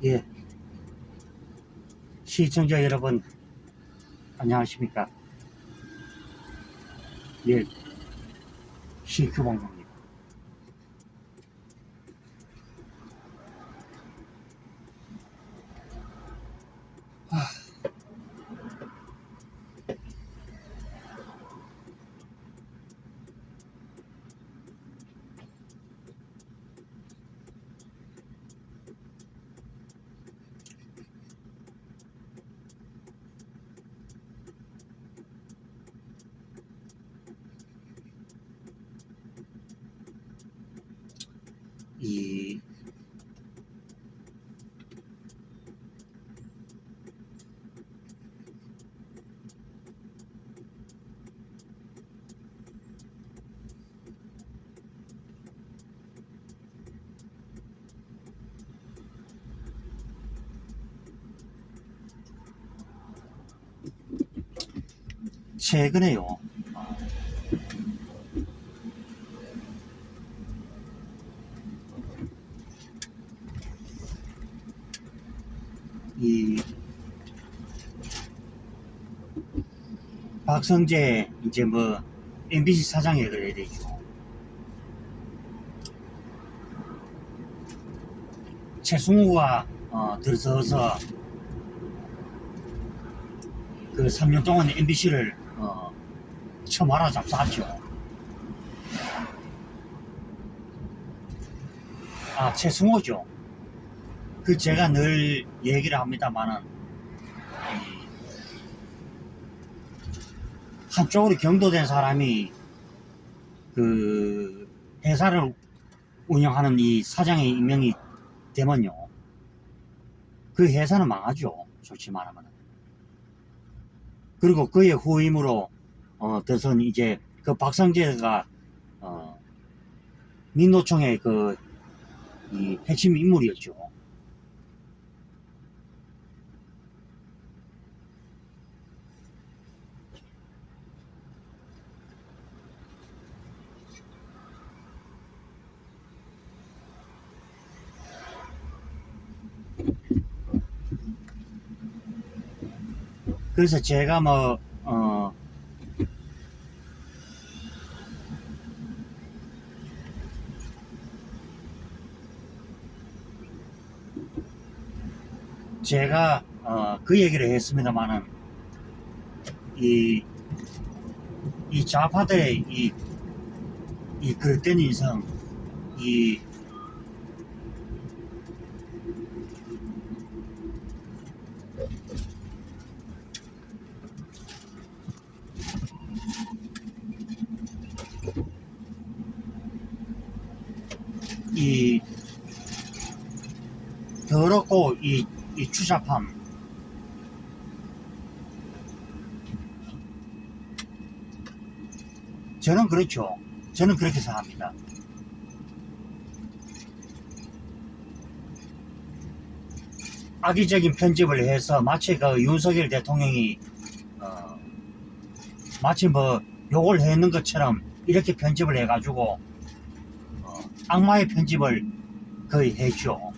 예, 시청자 여러분, 안녕하십니까? 예, 시큐방송입니다. 이 최근에요, 이 박성재 이제 뭐 MBC 사장이 그래야 되죠. 최승우가 들어서서 그 3년 동안 MBC를 처마라 잡사했죠. 아, 최승우죠. 그 제가 늘 얘기를 합니다만은 한쪽으로 경도된 사람이 그 회사를 운영하는 이 사장에 임명이 되면요, 그 회사는 망하죠, 솔직히 말하면. 그리고 그의 후임으로 대선 이제 그 박상재가 민노총의 그 이 핵심 인물이었죠. 그래서 제가 뭐 제가 그 얘기를 했습니다만은 이, 이 좌파들의 이 그릇된 인성, 이 이 더럽고 이 추잡함, 저는 그렇죠. 저는 그렇게 생각합니다. 악의적인 편집을 해서 마치 그 윤석열 대통령이 마치 뭐 욕을 했는 것처럼 이렇게 편집을 해가지고 악마의 편집을 거의 했죠.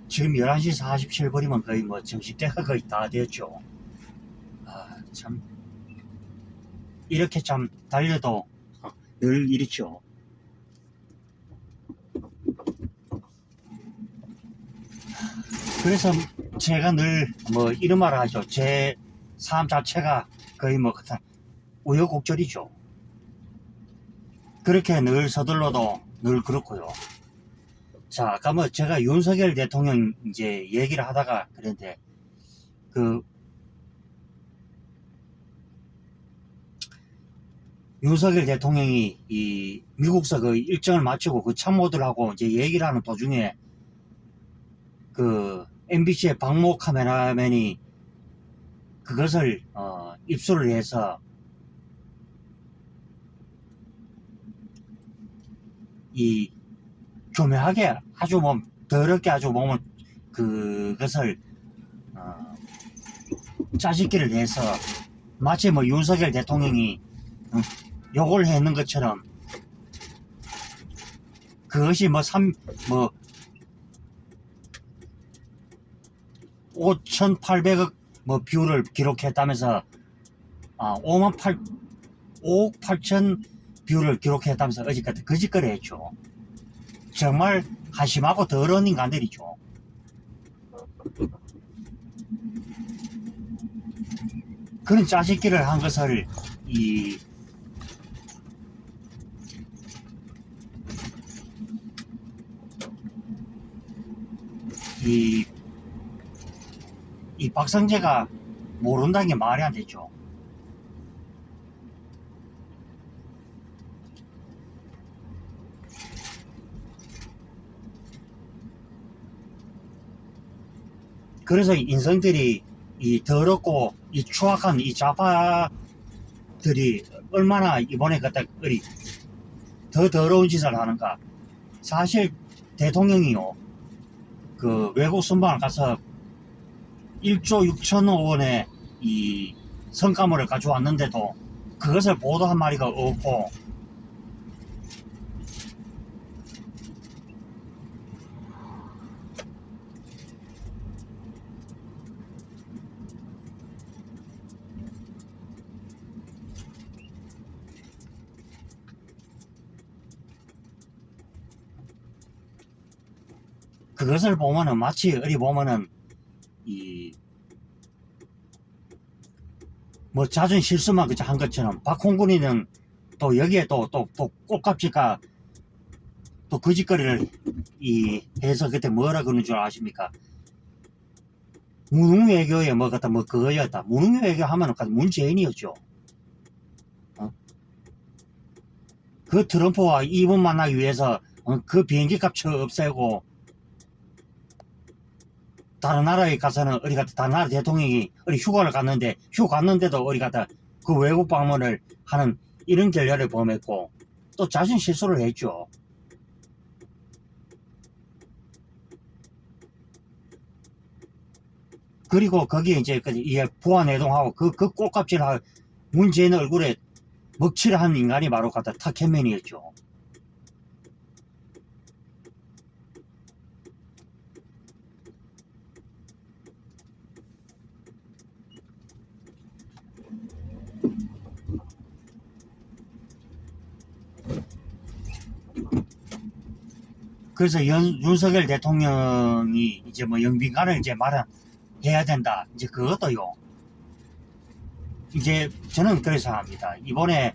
지금 11시 47분이면 거의 뭐 점심때가 거의 다 됐죠. 아, 참. 이렇게 참 달려도 늘 이렇죠. 그래서 제가 늘 뭐 이런 말을 하죠. 제 삶 자체가 거의 뭐 우여곡절이죠. 그렇게 늘 서둘러도 늘 그렇고요. 자, 아까 뭐 제가 윤석열 대통령 이제 얘기를 하다가 그런데 그 윤석열 대통령이 이 미국서 그 일정을 마치고 그 참모들하고 이제 얘기를 하는 도중에 그 MBC의 박모 카메라맨이 그것을 입수를 해서 이 교묘하게 아주 뭐 더럽게 아주 몸을 그것을 짜집기를 해서 마치 뭐 윤석열 대통령이 욕을 했는 것처럼 그것이 뭐 5,800억 뭐 뷰를 기록했다면서 5억 8천 뷰를 기록했다면서 어제까지 거짓거리 했죠. 정말 한심하고 더러운 인간들이죠. 그런 짜집기를 한 것을 이 박성재가 모른다는 게 말이 안 되죠. 그래서 인성들이 이 더럽고 이 추악한 이 좌파들이 얼마나 이번에 갖다 더 더러운 짓을 하는가. 사실 대통령이요, 그 외국 순방을 가서 1조 6천억 원의 이 성과물을 가져왔는데도 그것을 보도한 마리가 없고, 그것을 보면은 마치 어디 보면은 뭐 잦은 실수만 그저 한 것처럼 박홍근이는 또 여기에 또 꽃값지가 또 거짓거리를 해서 그때 뭐라 그러는 줄 아십니까? 무능외교에 뭐 갖다 뭐 그거였다. 무능외교 하면은 문재인이었죠. 그 트럼프와 이분 만나기 위해서 그 비행기 값 없애고 다른 나라에 가서는 어디 갔다 다른 나라 대통령이 어디 휴가를 갔는데 갔는데도 어디 갔다 그 외국 방문을 하는 이런 결렬을 범했고 또 자신 실수를 했죠. 그리고 거기에 이제 부하내동하고 그 꼴값질하고 문재인 얼굴에 먹칠을 한 인간이 바로 갖다 탁현민이었죠. 그래서 윤석열 대통령이 이제 뭐 영빈관을 이제 마련해야 된다. 이제 그것도요. 이제 저는 그래서 합니다. 이번에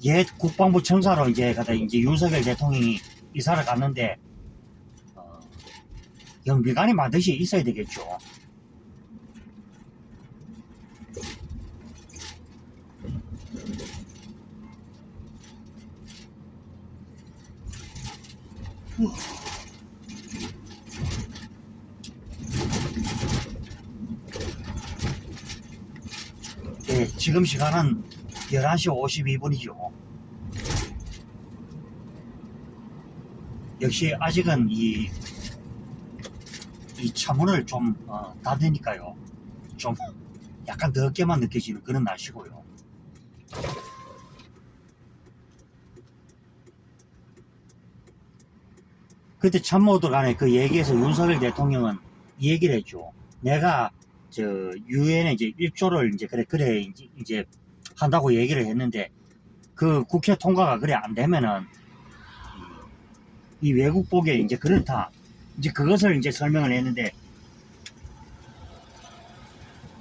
옛 국방부 청사로 이제 윤석열 대통령이 이사를 갔는데 영빈관이 반드시 있어야 되겠죠. 네, 지금 시간은 11시 52분이죠. 역시 아직은 이 차문을 좀 닫으니까요. 좀 약간 늦게만 느껴지는 그런 날씨고요. 그때 참모들 간에 그 얘기에서 윤석열 대통령은 이 얘기를 했죠. 내가 저 유엔에 이제 1조를 이제 그래 이제 한다고 얘기를 했는데 그 국회 통과가 그래 안 되면은 이 외국복에 이제 그렇다. 이제 그것을 이제 설명을 했는데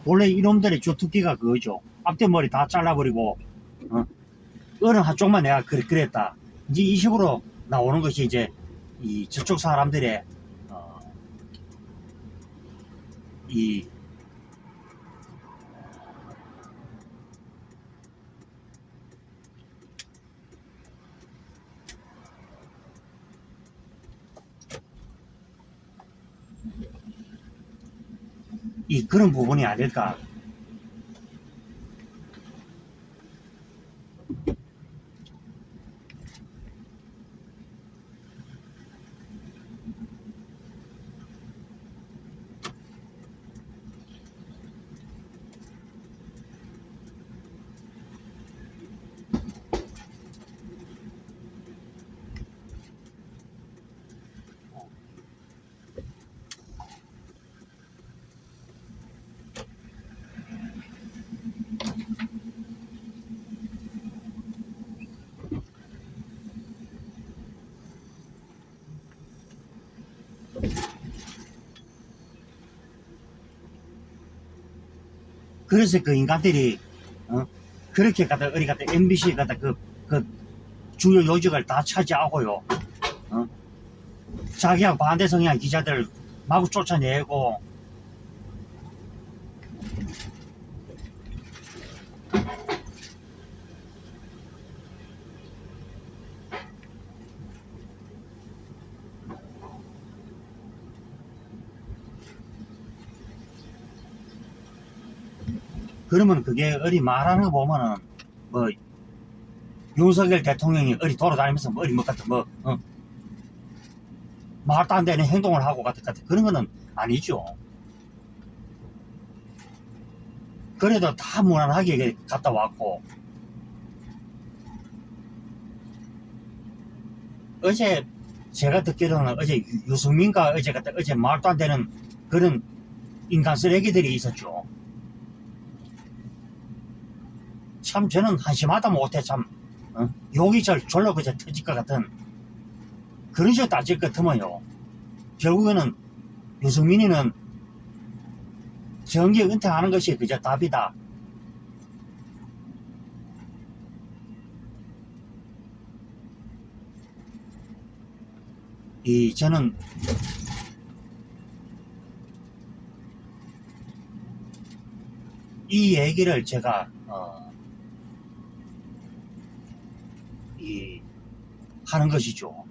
원래 이놈들의 주특기가 그거죠. 앞뒤머리 다 잘라버리고 어느 한쪽만 내가 그랬다. 이제 이 식으로 나오는 것이 이제 이 저쪽 사람들의 이 그런 부분이 아닐까. 그래서 그 인간들이 그렇게 갖다 어디 갖다 MBC 갖다 그 주요 요직을 다 차지하고요. 자기하고 반대 성향 기자들 마구 쫓아내고 그러면 그게 어디 말하는 거 보면은 뭐 윤석열 대통령이 어디 돌아다니면서 뭐 어디 뭐 같은 뭐 말도 안 되는 행동을 하고 같은 그런 거는 아니죠. 그래도 다 무난하게 갔다 왔고 어제 제가 듣기로는 어제 유승민과 어제 말도 안 되는 그런 인간 쓰레기들이 있었죠. 참 저는 한심하다 못해 참 욕이 절로 그저 터질 것 같은 그런 식으로 따질 것 같으면요 결국에는 유승민이는 정계 은퇴하는 것이 그저 답이다. 저는 이 얘기를 제가 하는 것이죠.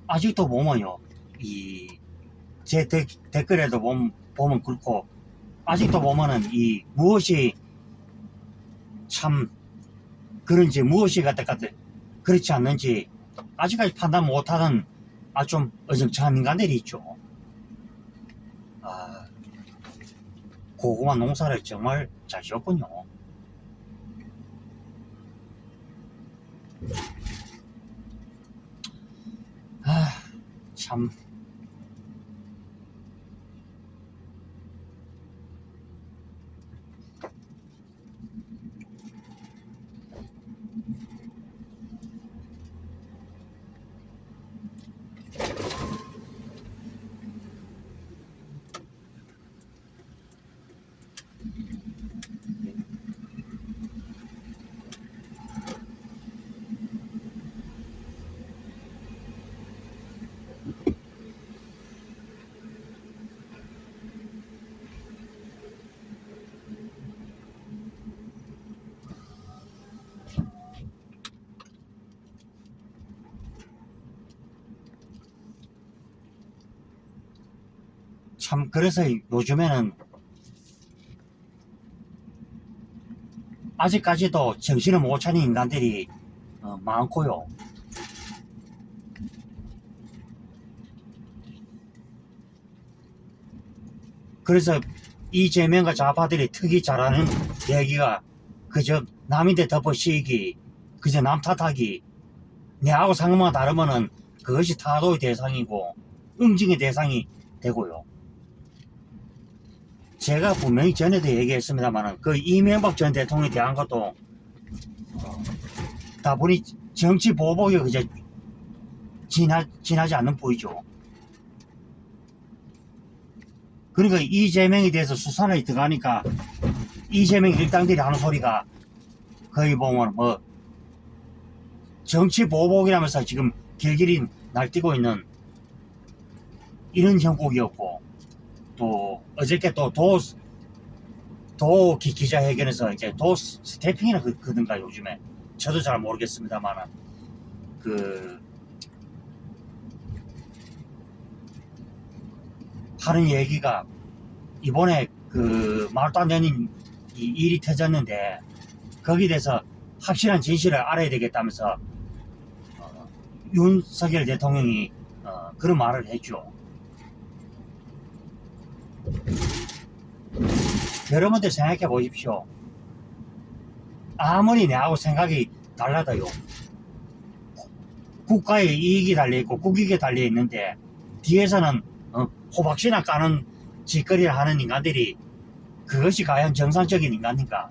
아직도 보면요 제 댓글에도 보면 그렇고 아직도 보면은 무엇이 참 그런지 무엇이 그렇지 않는지 아직까지 판단 못하는 좀 어정쩡한 인간들이 있죠. 고구마 농사를 정말 잘 지었군요. 참 참 그래서 요즘에는 아직까지도 정신을 못 차린 인간들이 많고요. 그래서 이재명과 좌파들이 특히 잘하는 얘기가 그저 남인데 덮어 씌우기, 그저 남 탓하기, 내하고 상황만 다르면은 그것이 타도의 대상이고 응징의 대상이 되고요. 제가 분명히 전에도 얘기했습니다만 그 이명박 전 대통령에 대한 것도 다분히 정치 보복이 그저 지나지 않는 보이죠. 그러니까 이재명에 대해서 수사를 들어가니까 이재명 일당들이 하는 소리가 거의 보면 뭐 정치 보복이라면서 지금 길길이 날뛰고 있는 이런 형국이었고, 또 어저께 또 도 기자회견에서 이제 도 스태핑이나 그든가 요즘에 저도 잘 모르겠습니다만 그 하는 얘기가 이번에 그 말도 안 되는 이 일이 터졌는데 거기에 대해서 확실한 진실을 알아야 되겠다면서 윤석열 대통령이 그런 말을 했죠. 여러분들 생각해 보십시오. 아무리 내하고 생각이 달라도요, 국가의 이익이 달려있고 국익에 달려있는데 뒤에서는 호박씨나 까는 짓거리를 하는 인간들이 그것이 과연 정상적인 인간인가?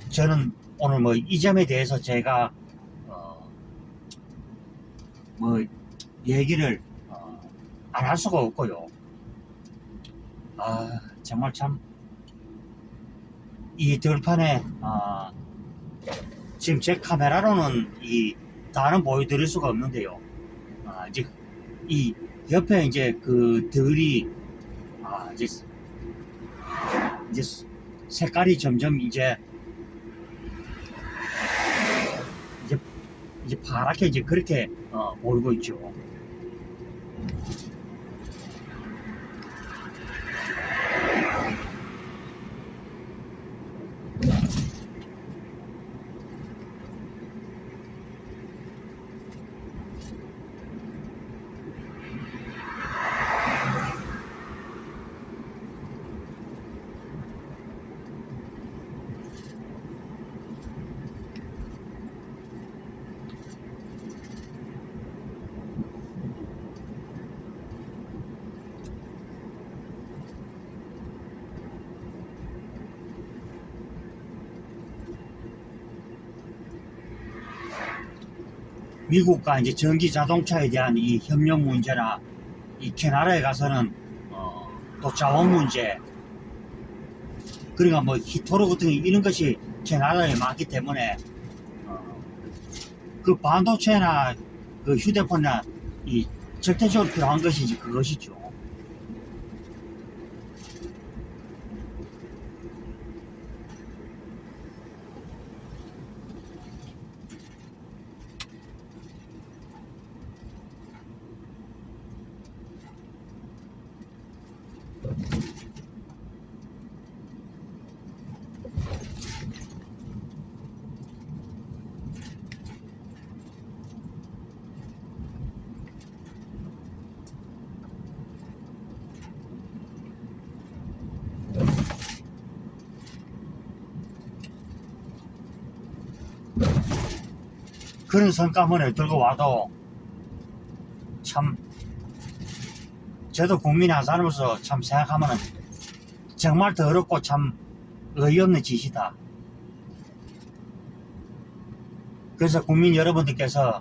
저는 오늘 뭐 이 점에 대해서 제가 뭐 얘기를 안 할 수가 없고요. 정말 참 이 들판에 지금 제 카메라로는 이 다는 보여드릴 수가 없는데요. 이제 이 옆에 이제 그 들이 이제 색깔이 점점 이제 파랗게 이제 그렇게 보이고 있죠. 미국과 이제 전기 자동차에 대한 이 협력 문제나 이 캐나다에 가서는 또 자원 문제, 그러니까 뭐 히토로 같은 이런 것이 캐나다에 많기 때문에 그 반도체나 그 휴대폰이나 이 절대적으로 필요한 것이 이제 그것이죠. 그런 성과문을 들고 와도 참 저도 국민의 한 사람으로서 참 생각하면 정말 더럽고 참 어이없는 짓이다. 그래서 국민 여러분들께서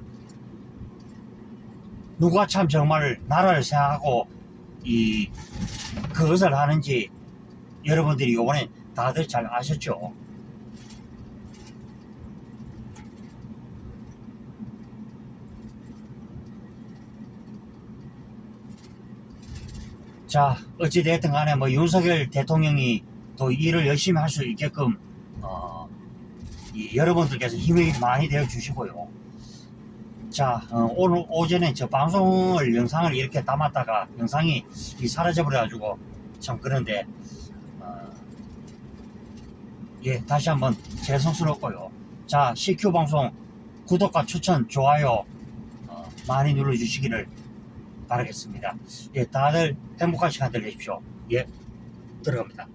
누가 참 정말 나라를 생각하고 그것을 하는지 여러분들이 이번에 다들 잘 아셨죠? 자, 어찌됐든 간에 뭐 윤석열 대통령이 또 일을 열심히 할 수 있게끔 여러분들께서 힘이 많이 되어 주시고요. 자, 오늘 오전에 저 방송을 영상을 이렇게 담았다가 영상이 사라져 버려가지고 참 그런데 예, 다시 한번 죄송스럽고요. 자, CQ 방송 구독과 추천, 좋아요 많이 눌러주시기를 바라겠습니다. 예, 다들 행복한 시간 되십시오. 예, 들어갑니다.